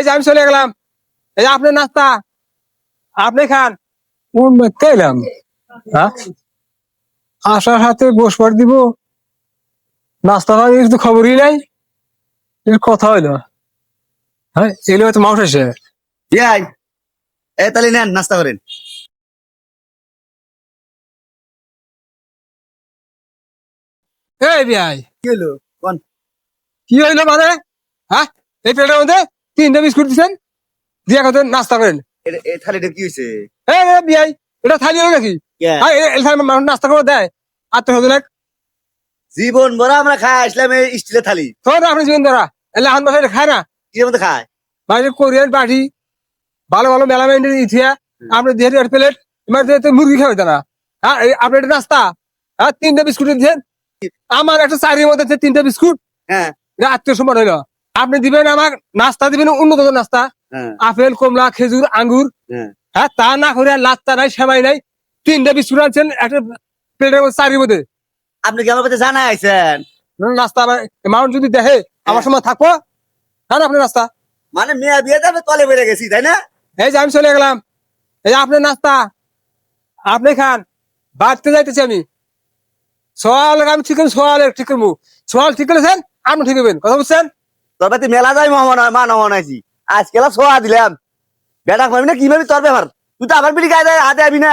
এই যে আমি চলে গেলাম, এই যে আপনার নাস্তা আপনি খান। কোন ব্যক্তি এলাম? হ্যাঁ, আসার হাতে বসবার দিব, নাস্তা খাওয়ার কিছু খবরই নাই। এর কথা হইলো, হ্যাঁ এগুলো হয়তো মাউস এসে। ইয়াই এ তাহলে নেন নাস্তা করেন। এই বিয়াই, কি হলো কোন? কি হইলো মানে? হ্যাঁ, এই প্লেটের মধ্যে 3টে বিস্কুট দিচ্ছেন, দিয়ে কথা নাস্তা করেন। এ থালিটা কি হয়েছে? এই বিয়াই, এটা থালি হলো নাকি? কে? হ্যাঁ, এই থালি মানুষ নাস্তা করে দেয় আত্মীয় জীবন ভরা আমরা খাই আসলাম এই স্টিলের থালি। তোর আপনি জীবন ধরা এলে হান বাসায় খায় না। কি মধ্যে খায়? মানে কোরিয়ান পার্টি ভালো ভালো মেলা মেন্টেন ইথিয়া আপনি দিয়ে দেড় প্লেট, মুরগি খাওয়াই না। হ্যাঁ, আপনি এটা নাস্তা, হ্যাঁ 3টে বিস্কুট দিচ্ছেন। আমার একটা চারির মধ্যে 3টে বিস্কুট, হ্যাঁ আত্মীয় সম্মান হইলো। আপনি দিবেন আমার নাস্তা, দিবেন উন্নত নাস্তা, হ্যাঁ আপেল কমলা খেজুর আঙ্গুর। হ্যাঁ। হ্যাঁ, তা না করে লাত্তা নাই সেমাই নাই, 3টে বিস্কুট আনছেন একটা প্লেটের মধ্যে চারির মধ্যে। আপনি কি আমার কাছে জানা আইছেন? নাস্তা মানুষ যদি দেখে আমার সময় থাকবো। হ্যাঁ, আপনার নাস্তা। মানে মেয়া বিয়েতে আমি তলে বেড়ে গেছি তাই না? এই যে আমি চলে গেলাম, এই যে আপনার নাস্তা আপনি খান। বাড়তে যাইতেছি আমি, সওয়াল আমি ঠিক করবো, সওয়াল ঠিক করবো। সওয়াল ঠিক করেছেন, আপনি ঠিক হবেন, কথা বুঝছেন? তোর বাড়িতে মেলা যাই মা নমন আছি, আজকে সোয়া দিলাম বেটা পাবি না কি ভাবি তোর ব্যাপার? তুই তো আবার বিড়ি গায়ে হাতে আবি না।